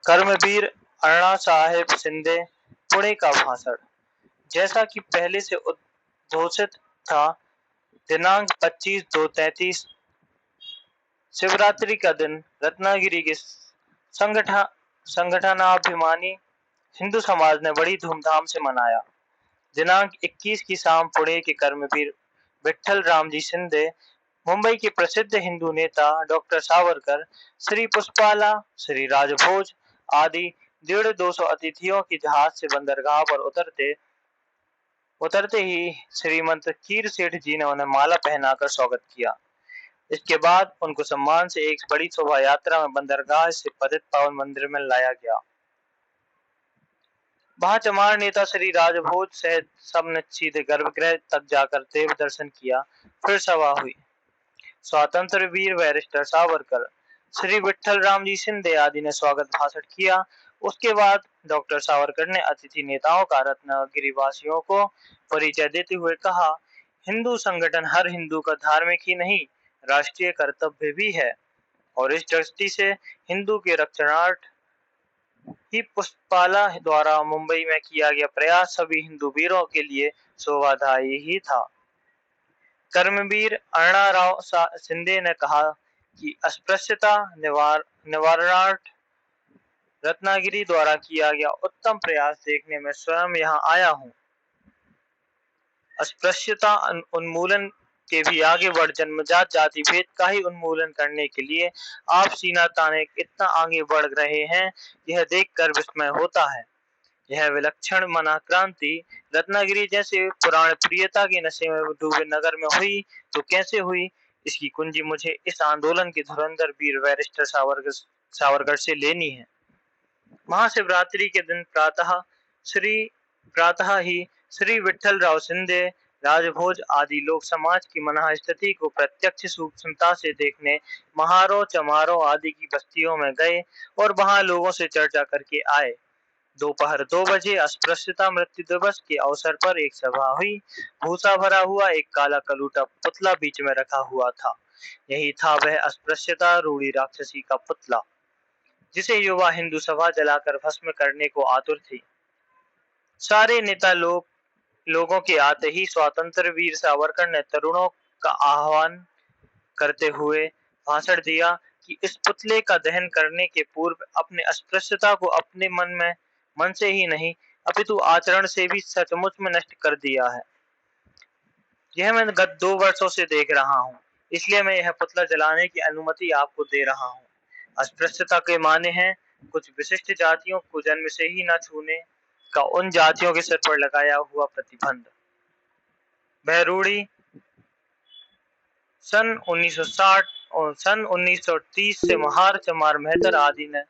कर्मवीर अण्णा साहेब शिंदे पुणे का भाषण। जैसा कि पहले से उद्घोषित था, दिनांक 25/2/33 शिवरात्रि का दिन रत्नागिरी के संगठनाभिमानी हिंदू समाज ने बड़ी धूमधाम से मनाया। दिनांक 21 की शाम पुणे के कर्मवीर विट्ठल रामजी शिंदे, मुंबई के प्रसिद्ध हिंदू नेता डॉक्टर सावरकर, श्री पुष्पाला, श्री राजभोज आदि 150 अतिथियों की जहाज से बंदरगाह पर उतरते ही श्रीमंत कीर सेठ जी ने उन्हें माला पहनाकर स्वागत किया। इसके बाद उनको सम्मान से एक बड़ी शोभा यात्रा में बंदरगाह से पतित पावन मंदिर में लाया गया। वहां चमार नेता श्री राजभोज सहित सबने सीधे गर्भगृह तक जाकर देव दर्शन किया। फिर सभा हुई। स्वातंत्र वीर बैरिस्टर सावरकर, श्री विट्ठल रामजी शिंदे आदि ने स्वागत भाषण किया। उसके बाद डॉक्टर सावरकर ने अतिथि नेताओं का रत्नागिरी वासियों को परिचय देते हुए कहा, हिंदू संगठन हर हिंदू का धार्मिक ही नहीं, राष्ट्रीय कर्तव्य भी है और इस दृष्टि से हिंदू के रक्षणार्थ ही पुष्पाला द्वारा मुंबई में किया गया प्रयास सभी हिंदू वीरों के लिए शोभादायी ही था। कर्मवीर अण्णाराव शिंदे ने कहा कि अस्पृश्यता निवारणार्थ रत्नागिरी द्वारा किया गया उत्तम प्रयास देखने में स्वयं यहाँ आया हूँ। अस्पृश्यता उन्मूलन के भी आगे बढ़ जन्मजात जाति भेद का ही उन्मूलन करने के लिए आप सीना ताने इतना आगे बढ़ रहे हैं, यह देखकर विस्मय होता है। यह विलक्षण मनाक्रांति रत्नागिरी जैसे पुराण प्रियता के नशे में डूबे नगर में हुई तो कैसे हुई, इसकी कुंजी मुझे इस आंदोलन के धुरंधर वीर बैरिस्टर सावरकर से लेनी है। महाशिवरात्रि के दिन प्रातः ही श्री विट्ठल राव शिंदे, राजभोज आदि लोग समाज की मनः स्थिति को प्रत्यक्ष सूक्ष्मता से देखने महारो चमारो आदि की बस्तियों में गए और वहां लोगों से चर्चा करके आए। दोपहर 2 बजे अस्पृश्यता मृत्यु दिवस के अवसर पर एक सभा हुई। भूसा भरा हुआ एक काला कलूटा पुतला बीच में रखा हुआ था। यही था वह अस्पृश्यता रूढ़ी राक्षसी का पुतला, जिसे युवा हिंदू सभा जलाकर भस्म करने को आतुर थी। सारे नेता लोगों के आते ही स्वातंत्र वीर सावरकर ने तरुणों का आह्वान करते हुए भाषण दिया कि इस पुतले का दहन करने के पूर्व अपने अस्पृश्यता को अपने मन से ही नहीं अपितु आचरण से भी सचमुच में नष्ट कर दिया है। यह मैं गत 2 वर्षों से देख रहा हूँ, इसलिए मैं यह पुतला जलाने की अनुमति आपको दे रहा हूँ। अस्पृश्यता के माने हैं कुछ विशिष्ट जातियों को जन्म से ही न छूने का उन जातियों के सिर पर लगाया हुआ प्रतिबंध। वह रूढ़ी सन 1960 और सन 1930 से महार चमार मेहतर आदि ने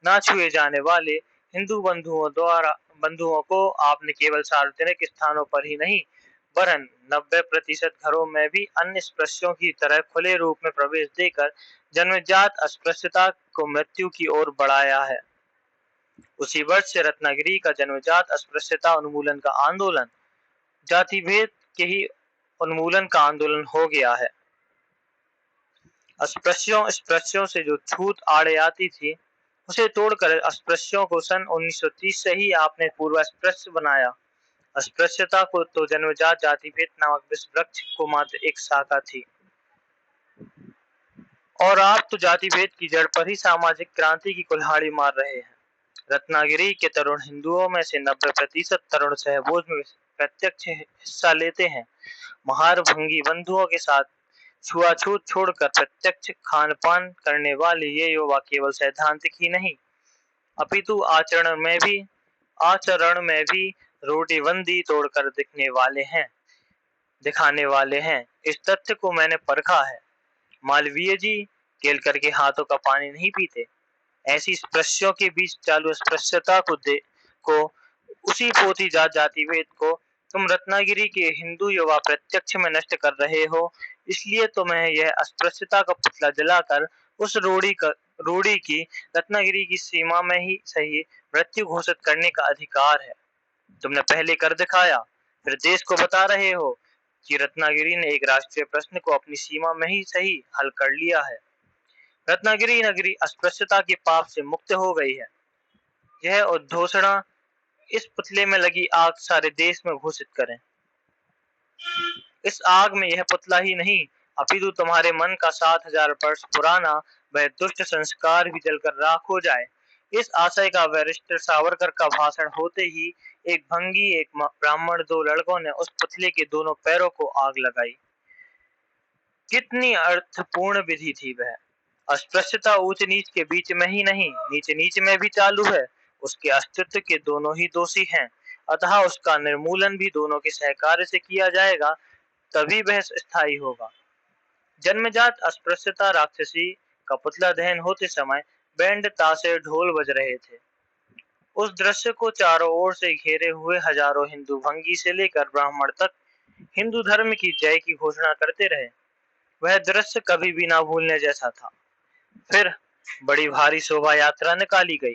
न छुए जाने वाले हिंदू बंधुओं को आपने केवल सार्वजनिक स्थानों पर ही नहीं वरन 90% घरों में भी अन्य स्पृश्यों की तरह खुले रूप में प्रवेश देकर जन्मजात अस्पृश्यता को मृत्यु की ओर बढ़ाया है। उसी वर्ष से रत्नागिरी का जन्मजात अस्पृश्यता उन्मूलन का आंदोलन जाति भेद के ही उन्मूलन का आंदोलन हो गया है। अस्पृश्यों से जो छूत आड़े आती थी उसे तोड़कर अस्पृश्यों को सन 1930 से ही आपने पूर्व अस्पृश्य बनाया। अस्पृश्यता को तो जन्मजात जाति भेद नामक विष वृक्ष को मात्र एक शाखा थी और आप तो जाति भेद की जड़ पर ही सामाजिक क्रांति की कुल्हाड़ी मार रहे हैं। रत्नागिरी के तरुण हिंदुओं में से 90% तरुण सहभोज में प्रत्यक्ष हिस्सा लेते हैं। महार भंगी बंधुओं के साथ छुआछूत छोड़कर प्रत्यक्ष खान पान करने वाले ये युवा केवल सैद्धांतिक ही नहीं अपितु आचरण में भी रोटीबंदी तोड़कर दिखाने वाले हैं। इस तथ्य को मैंने परखा है। मालवीय जी केलकर के हाथों का पानी नहीं पीते। ऐसी स्पृश्यों के बीच चालू अस्पृश्यता को उसी पोती जाति भेद को तुम रत्नागिरी के हिंदू युवा प्रत्यक्ष में नष्ट कर रहे हो। इसलिए तुम्हें यह अस्पृश्यता का पुतला जलाकर उस रूढ़ी की रत्नागिरी की सीमा में ही सही मृत्यु घोषित करने का अधिकार है। तुमने पहले कर दिखाया, फिर देश को बता रहे हो कि रत्नागिरी ने एक राष्ट्रीय प्रश्न को अपनी सीमा में ही सही हल कर लिया है। रत्नागिरी नगरी अस्पृश्यता के पाप से मुक्त हो गई है। यह उद्घोषणा इस पुतले में लगी आग सारे देश में घोषित करें। इस आग में यह पुतला ही नहीं, अपितु तुम्हारे मन का 7,000 वर्ष पुराना वह दुष्ट संस्कार भी जलकर राख हो जाए। इस आशय का बैरिस्टर सावरकर का भाषण होते ही एक भंगी, एक ब्राह्मण, दो लड़कों ने उस पुतले के दोनों पैरों को आग लगाई। कितनी अर्थपूर्ण विधि थी वह। अस्पृश्यता ऊंच नीच के बीच में ही नहीं, नीच नीच में भी चालू है। उसके अस्तित्व के दोनों ही दोषी हैं, अतः उसका निर्मूलन भी दोनों के सहकार्य से किया जाएगा, तभी वह स्थायी होगा। जन्मजात अस्पृश्यता राक्षसी का पुतला दहन होते समय बैंड, ताशे, ढोल बज रहे थे। उस दृश्य को चारों ओर से घेरे हुए हजारों हिंदू भंगी से लेकर ब्राह्मण तक हिंदू धर्म की जय की घोषणा करते रहे। वह दृश्य कभी भी ना भूलने जैसा था। फिर बड़ी भारी शोभा यात्रा निकाली गई।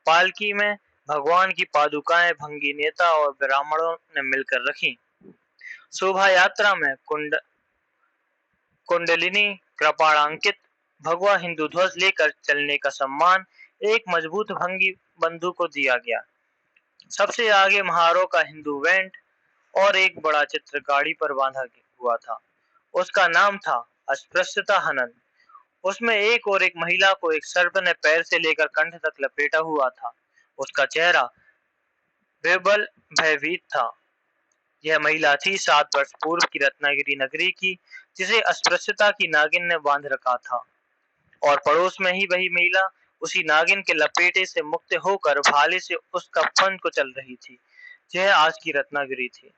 पालकी में भगवान की पादुकाएं भंगी नेता और ब्राह्मणों ने मिलकर रखी। शोभा यात्रा में कुंडलिनी कृपाणांकित भगवा हिंदू ध्वज लेकर चलने का सम्मान एक मजबूत भंगी बंधु को दिया गया। सबसे आगे महारों का हिंदू बैंड और एक बड़ा चित्र गाड़ी पर बांधा हुआ था। उसका नाम था अस्पृश्यता हनन। उसमें एक और एक महिला को एक सर्प ने पैर से लेकर कंठ तक लपेटा हुआ था। उसका चेहरा बेबल भयभीत था। यह महिला थी 7 वर्ष पूर्व की रत्नागिरी नगरी की, जिसे अस्पृश्यता की नागिन ने बांध रखा था, और पड़ोस में ही वही महिला उसी नागिन के लपेटे से मुक्त होकर भाले से उसका फन को चल रही थी। यह आज की रत्नागिरी थी।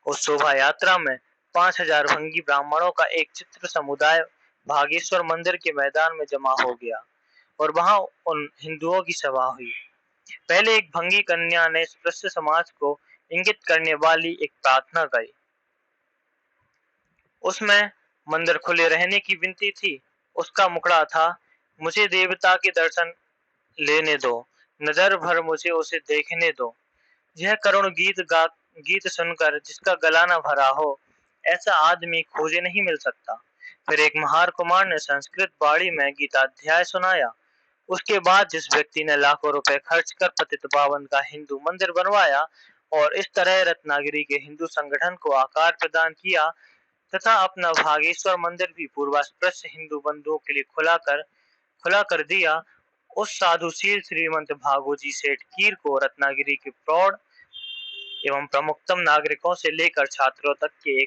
उस शोभा यात्रा में 5,000 भंगी ब्राह्मणों का एक चित्र समुदाय भागेश्वर मंदिर के मैदान में जमा हो गया और वहां उन हिंदुओं की सभा हुई। पहले एक भंगी कन्या ने स्पृश्य समाज को इंगित करने वाली एक प्रार्थना गाई। उसमें मंदिर खुले रहने की विनती थी। उसका मुखड़ा था, मुझे देवता के दर्शन लेने दो, नजर भर मुझे उसे देखने दो। यह करुण गीत सुनकर जिसका गला न भरा हो, ऐसा आदमी खोजे नहीं मिल सकता। फिर एक महार कुमार ने संस्कृत बाड़ी में गीताध्याय सुनाया। उसके बाद जिस व्यक्ति ने लाखों रुपए खर्च कर पतित पावन का हिंदू मंदिर बनवाया और इस तरह रत्नागिरी के हिंदू संगठन को आकार प्रदान किया तथा अपना भागेश्वर मंदिर भी पूर्वास्पृश्य हिंदू बंधुओं के लिए खुला कर दिया, उस साधुशील श्रीमंत भागोजी सेठ कीर को रत्नागिरी के प्रौढ़ एवं प्रमुखतम नागरिकों से लेकर छात्रों तक के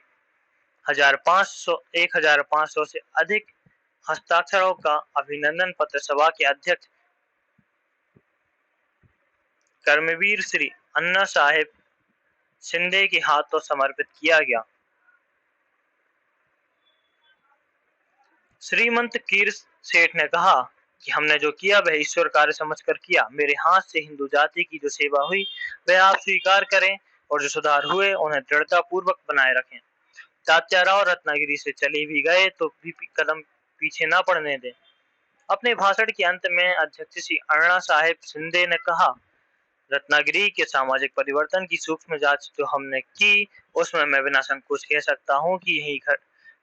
1,500 से अधिक हस्ताक्षरों का अभिनंदन पत्र सभा के अध्यक्ष कर्मवीर श्री अन्ना साहेब शिंदे के हाथों समर्पित किया गया। श्रीमंत कीर सेठ ने कहा कि हमने जो किया वह ईश्वर कार्य समझकर किया। मेरे हाथ से हिंदू जाति की जो सेवा हुई वह आप स्वीकार करें और जो सुधार हुए उन्हें दृढ़ता पूर्वक बनाए रखें। तात्याराव रत्नागिरी से चले भी गए तो भी कदम पीछे न पड़ने दें। अपने भाषण के अंत में अध्यक्ष श्री अन्ना साहेब शिंदे ने कहा, रत्नागिरी के सामाजिक परिवर्तन की सूक्ष्म जांच जो हमने की, उसमें मैं बिना संकोच कह सकता हूं कि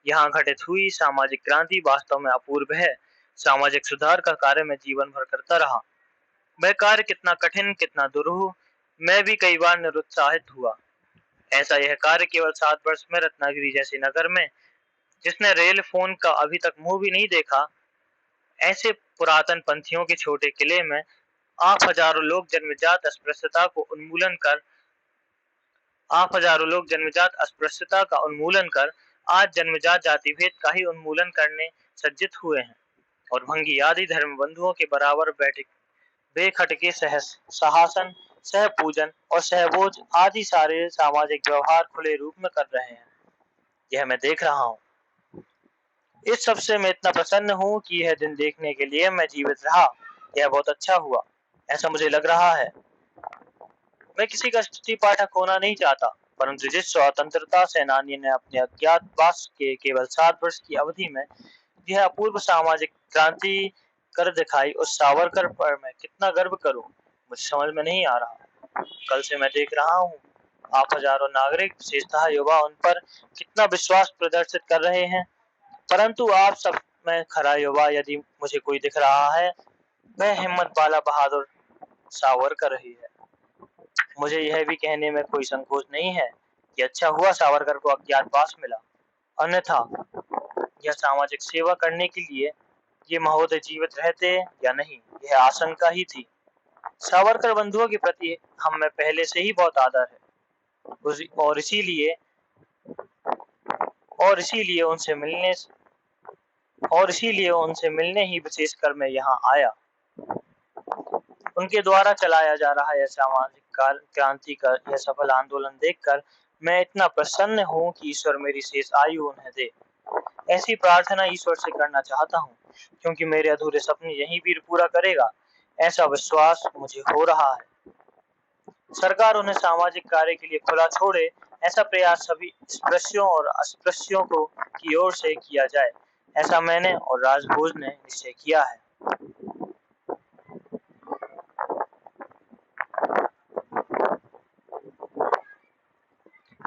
यहाँ घटित हुई सामाजिक क्रांति वास्तव में अपूर्व है। सामाजिक सुधार का कार्य मैं जीवन भर करता रहा। वह कार्य कितना कठिन, कितना दुरूह, मैं भी कई बार निरुत्साहित हुआ। ऐसा यह कार्य केवल 7 वर्ष में रत्नागिरी जैसे नगर में, जिसने रेल फोन का अभी तक मुंह भी नहीं देखा, ऐसे पुरातन पंथियों के छोटे किले में आप हजारों लोग जन्मजात अस्पृश्यता का उन्मूलन कर आज जन्मजात जाति भेद का ही उन्मूलन करने सज्जित हुए हैं और भंगी आदि धर्म बंधुओं के बराबर बैठक बेखटके सहासन, सह पूजन और सहभोज आदि सारे सामाजिक व्यवहार खुले रूप में कर रहे हैं। यह मैं देख रहा हूँ। इस सबसे मैं इतना प्रसन्न हूँ कि यह दिन देखने के लिए मैं जीवित रहा। यह बहुत अच्छा हुआ, ऐसा मुझे लग रहा है। मैं किसी का स्तुति पाठक होना नहीं चाहता, परंतु जिस स्वतंत्रता सेनानी ने अपने अज्ञातवास के केवल 7 वर्ष की अवधि में यह अपूर्व सामाजिक क्रांति कर दिखाई, उस सावरकर पर मैं कितना गर्व करूं, मुझे समझ में नहीं आ रहा। कल से मैं देख रहा हूं आप हजारों नागरिक, विशेषतः युवा, उन पर कितना विश्वास प्रदर्शित कर रहे हैं, परंतु आप सब में खरा युवा यदि मुझे कोई दिख रहा है, वह हिम्मत वाला बहादुर सावरकर ही है। मुझे यह भी कहने में कोई संकोच नहीं है कि अच्छा हुआ सावरकर को अज्ञातवास मिला, अन्यथा यह सामाजिक सेवा करने के लिए ये महोदय जीवित रहते या नहीं, यह आशंका ही थी। सावरकर बंधुओं के प्रति हम में पहले से ही बहुत आदर है और इसीलिए उनसे मिलने ही विशेषकर मैं यहाँ आया। उनके द्वारा चलाया जा रहा यह सामाजिक क्रांति का यह सफल आंदोलन देखकर मैं इतना प्रसन्न हूँ कि ईश्वर मेरी शेष आयु उन्हें दे। ऐसी प्रार्थना ईश्वर से करना चाहता हूँ, क्योंकि मेरे अधूरे सपने यही वीर पूरा करेगा, ऐसा विश्वास मुझे हो रहा है। सरकार उन्हें सामाजिक कार्य के लिए खुला छोड़े, ऐसा प्रयास सभी स्पृश्यों और अस्पृश्यों को की ओर से किया जाए, ऐसा मैंने और राजभोज ने निश्चय किया है।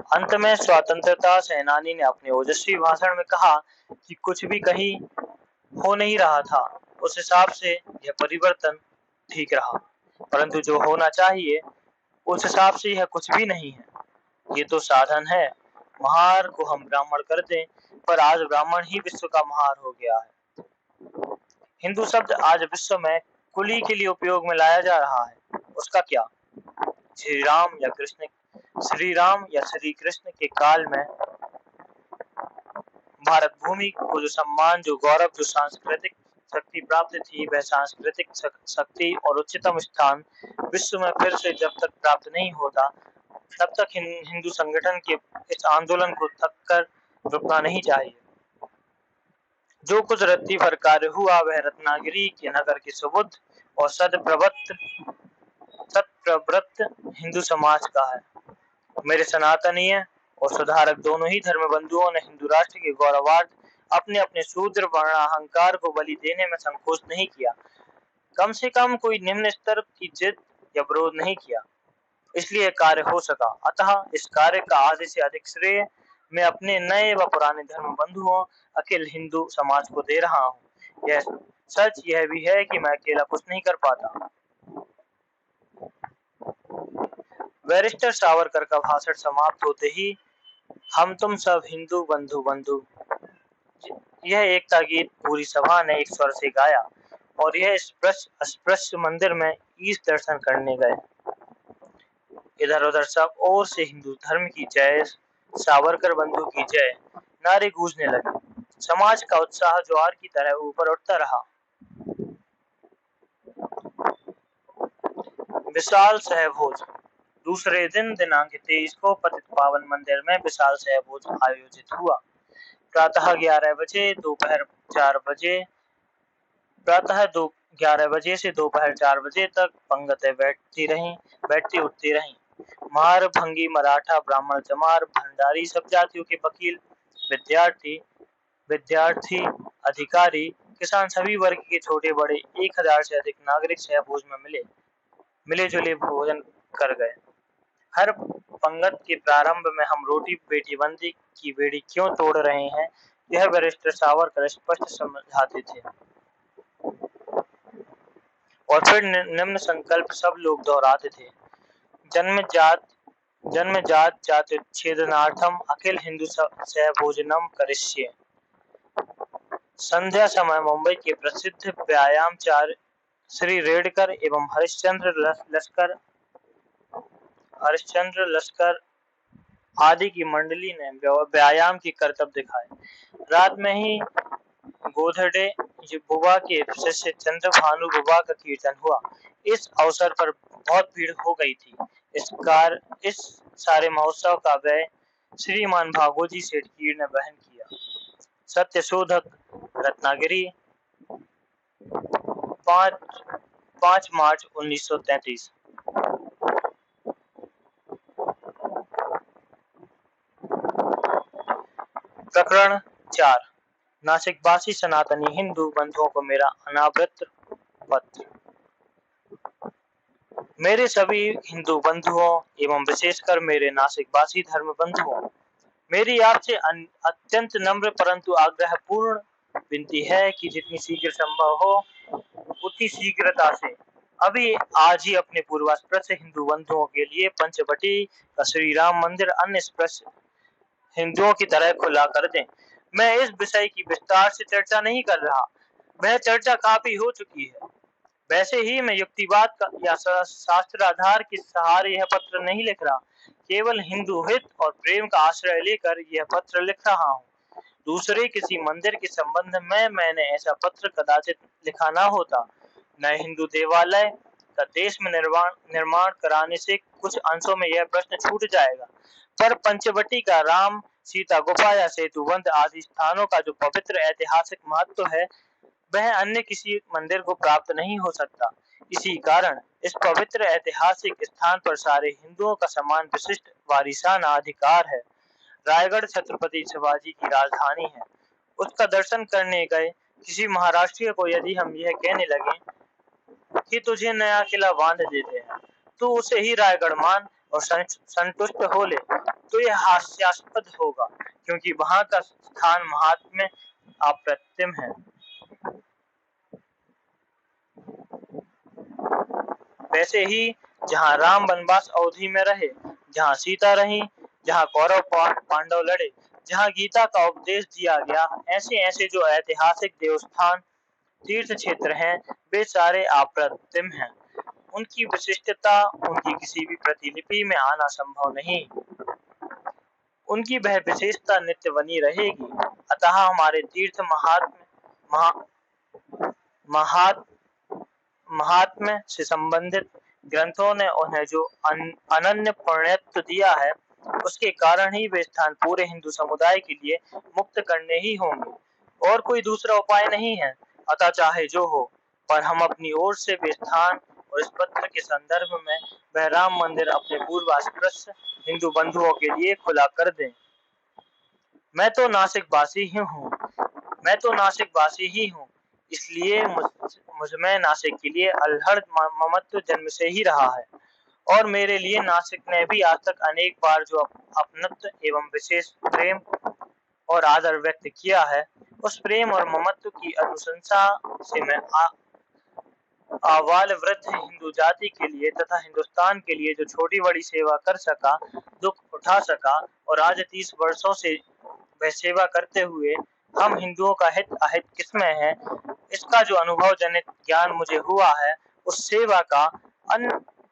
अंत में स्वतंत्रता सेनानी ने अपने ओजस्वी भाषण में कहा कि कुछ भी कहीं हो नहीं रहा था, उस हिसाब से यह परिवर्तन ठीक रहा, परंतु जो होना चाहिए उस हिसाब से यह कुछ भी नहीं है। ये तो साधन है, महार को हम ब्राह्मण कर दें, पर आज ब्राह्मण ही विश्व का महार हो गया है। हिंदू शब्द आज विश्व में कुली के लिए उपयोग में लाया जा रहा है, उसका क्या? श्री राम या श्री कृष्ण के काल में भारत भूमि को जो सम्मान, जो गौरव, जो सांस्कृतिक शक्ति प्राप्त थी, वह सांस्कृतिक शक्ति और उच्चतम स्थान विश्व में फिर से जब तक प्राप्त नहीं होता, तब तक हिंदू संगठन के इस आंदोलन को थक कर रुकना नहीं चाहिए। जो कुछ रत्ती भर कार्य हुआ वह रत्नागिरी के नगर के सुबुद्ध और सत्प्रवृत्त हिंदू समाज का है। मेरे सनातनीय और सुधारक दोनों ही धर्म बंधुओं ने हिंदू राष्ट्र के गौरवार्थ अपने अपने शूद्र वर्णाहंकार को बलि देने में संकोच नहीं किया, कम से कम कोई निम्न स्तर की जिद या विरोध नहीं किया, इसलिए कार्य हो सका। अतः इस कार्य का आधे से अधिक श्रेय मैं अपने नए व पुराने धर्म बंधुओं अखिल हिंदू समाज को दे रहा हूँ। यह सच यह भी है कि मैं अकेला कुछ नहीं कर पाता। बैरिस्टर सावरकर का भाषण समाप्त होते ही हम तुम सब हिंदू बंधु यह एकता गीत पूरी सभा ने एक स्वर से गाया और यह अस्पृश्य मंदिर में ईश दर्शन करने गए। इधर उधर सब ओर से हिंदू धर्म की जय, सावरकर बंधु की जय नारे गूंजने लगे। समाज का उत्साह ज्वार की तरह ऊपर उठता रहा। विशाल सहभोज। दूसरे दिन दिनांक 23 को पतित पावन मंदिर में विशाल सहभोज आयोजित हुआ। प्रातः 11 बजे से दोपहर 4 बजे तक पंगतें बैठती उठती रहीं। महार, भंगी, मराठा, ब्राह्मण, चमार, भंडारी, सब जातियों के वकील, विद्यार्थी, अधिकारी, किसान, सभी वर्ग के छोटे बड़े 1000 से अधिक नागरिक सहभोज में मिले जुले भोजन कर गए। हर पंगत के प्रारंभ में हम रोटी बेटी बंदी की बेड़ी क्यों तोड़ रहे हैं, यह बैरिस्टर सावरकर स्पष्ट समझाते थे और फिर निम्न संकल्प सब लोग दोहराते थे। जन्म जात जात्युच्छेदनार्थम अखिल हिंदू सहभोजनम करिष्ये। संध्या समय मुंबई के प्रसिद्ध व्यायामचार्य श्री रेडकर एवं हरिश्चंद्र लश्कर आदि की मंडली ने व्यायाम की करतब दिखाए। रात में ही गोधड़े बुबा के शिष्य चंद्र भानु बुबा का कीर्तन हुआ। इस अवसर पर बहुत भीड़ हो गई थी। इस सारे महोत्सव का व्यय श्रीमान भागोजी सेठ कीर ने वहन किया। सत्यशोधक, रत्नागिरी, 5 मार्च 1933। प्रकरण 4। नासिकवासी सनातनी हिंदू बंधुओं को मेरा अनावृत पत्र। मेरे सभी हिंदू बंधुओं एवं विशेषकर मेरे नासिकवासी धर्म बंधुओं, मेरी आपसे अत्यंत नम्र परंतु आग्रहपूर्ण विनती है कि जितनी शीघ्र संभव हो उतनी शीघ्रता से अभी आज ही अपने पूर्वास्पृश्य हिंदू बंधुओं के लिए पंचवटी का श्री राम मंदिर अन्य स्पृश्य हिंदुओं की तरह खुला कर दें। मैं इस विषय की विस्तार से चर्चा नहीं कर रहा, वह चर्चा काफी हो चुकी है। वैसे ही मैं युक्तिवाद का या शास्त्र आधार के सहारे यह पत्र नहीं लिख रहा, केवल हिंदू हित और प्रेम का आश्रय लेकर यह पत्र लिख रहा हूँ। दूसरे किसी मंदिर के संबंध में मैंने ऐसा पत्र कदाचित लिखा ना होता। नए हिंदू देवालय का देश में निर्माण कराने से कुछ अंशों में यह प्रश्न छूट जाएगा, पर पंचवटी का राम सीता गुफा या सेतुबंध आदि स्थानों का जो पवित्र ऐतिहासिक महत्व है, वह अन्य किसी मंदिर को प्राप्त नहीं हो सकता। इसी कारण इस पवित्र ऐतिहासिक स्थान पर सारे हिंदुओं का समान विशिष्ट वारिसाना अधिकार है। रायगढ़ छत्रपति शिवाजी की राजधानी है। उसका दर्शन करने गए किसी महाराष्ट्रीय को यदि हम यह कहने लगे कि तुझे नया किला बांध देते हैं, तो उसे ही रायगढ़ मान और संतुष्ट हो ले, तो यह हास्यास्पद होगा, क्योंकि वहां का स्थान महात्म्य अप्रतिम है। वैसे ही जहाँ राम वनवास अवधि में रहे, जहाँ सीता रही, जहाँ कौरव पांडव लड़े, जहाँ गीता का उपदेश दिया गया, ऐसे ऐसे जो ऐतिहासिक देवस्थान तीर्थ क्षेत्र हैं, वे सारे अप्रतिम हैं। उनकी विशिष्टता उनकी किसी भी प्रतिलिपि में आना संभव नहीं। उनकी वह विशेषता नित्य बनी रहेगी। अतः हमारे तीर्थ महात्म्य से संबंधित ग्रंथों ने उन्हें जो अनन्य पुण्यत्व दिया है, उसके कारण ही वे स्थान पूरे हिंदू समुदाय के लिए मुक्त करने ही होंगे, और कोई दूसरा उपाय नहीं है। अतः चाहे जो हो, पर हम अपनी ओर से वे स्थान और इस पत्र के संदर्भ में वह राम मंदिर अपने पूर्वास्पृश्य हिंदू बंधुओं के लिए खुला कर दें। मैं तो नासिक ही हूँ, इसलिए मुझमें नासिक के लिए अलहड़ ममत्व जन्म से ही रहा है, और मेरे लिए नासिक ने भी आज तक अनेक बार जो अपनत्व एवं विशेष प्रेम और आदर व्यक्त किया है, उस प्रेम और ममत्व की अनुशंसा से मैं आबाल वृद्ध हिंदू जाति के लिए तथा हिंदुस्तान के लिए जो छोटी बड़ी सेवा कर सका, दुख उठा सका, और आज 30 वर्षों से वह सेवा करते हुए हम हिंदुओं का हित अहित किसमें है, इसका जो अनुभव जनित ज्ञान मुझे हुआ है, उस सेवा का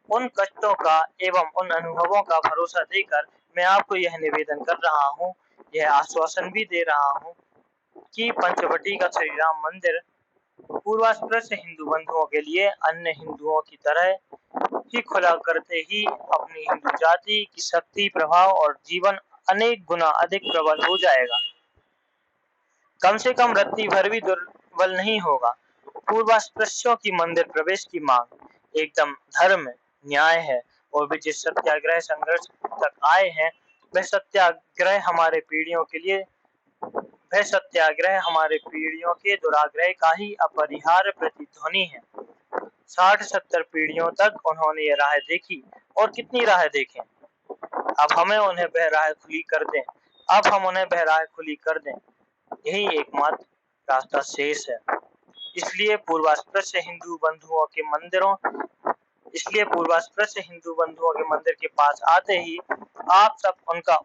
उन कष्टों का एवं उन अनुभवों का भरोसा देकर मैं आपको यह निवेदन कर रहा हूँ, यह आश्वासन भी दे रहा हूँ कि पंचवटी का श्री राम मंदिर पूर्वास्पृश्य हिंदू बंधुओं के लिए अन्य हिंदुओं की तरह ही खुला करते ही अपनी हिंदू जाति की शक्ति, प्रभाव और जीवन अनेक गुना अधिक प्रबल हो जाएगा। कम से कम रत्ती भर भी दुर्बल नहीं होगा। पूर्वास्पृश्यों की मंदिर प्रवेश की मांग एकदम धर्म, न्याय है, और वे जिस सत्याग्रह संघर्ष तक आए हैं, वह सत्याग्रह हमारे पीढ़ियों के दुराग्रह का ही अपरिहार्य प्रतिध्वनि है। 60-70 पीढ़ियों तक उन्होंने ये राह देखी, और कितनी राह देखें। अब हमें उन्हें वह राह खुली कर दें। यही एकमात्र रास्ता शेष है। इसलिए पूर्वास्पृश्य हिंदू बंधुओं के मंदिर के पास आते ही आप सब उनका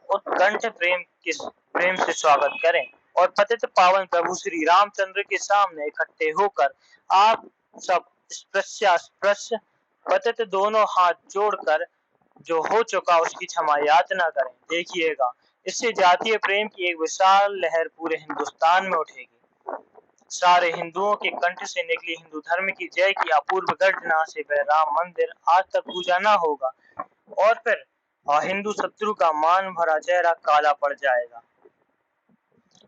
उत्कंठ प्रेम से स्वागत करें, और पतित पावन प्रभु श्री रामचंद्र के सामने इकट्ठे होकर आप सब स्पृश्य पतित दोनों हाथ जोड़कर जो हो चुका उसकी क्षमा याचना करें। देखिएगा, इससे जातीय प्रेम की एक विशाल लहर पूरे हिंदुस्तान में उठेगी। सारे हिंदुओं के कंठ से निकली हिंदू धर्म की जय की अपूर्व गर्जना से वह राम मंदिर आज तक पूजा न होगा, और फिर हिंदू शत्रु का मान भरा चेहरा काला पड़ जाएगा।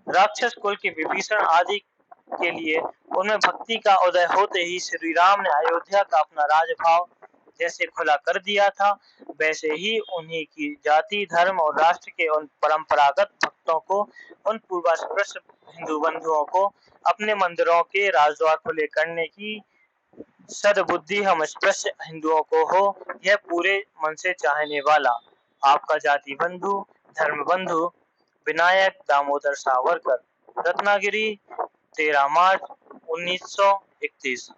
राक्षस कुल के विभीषण आदि के लिए उनमें भक्ति का उदय होते ही श्री राम ने अयोध्या का अपना राजभाव जैसे खुला कर दिया था, वैसे ही उन्हीं की जाति, धर्म और राष्ट्र के उन परंपरागत भक्तों को, उन पूर्वास्पृश्य हिंदू बंधुओं को अपने मंदिरों के राजद्वार खुले करने की सद्बुद्धि हम स्पृश्य हिंदुओं को हो, यह पूरे मन से चाहने वाला आपका जाति बंधु, धर्म बंधु विनायक दामोदर सावरकर, रत्नागिरी, 13 मार्च 1931।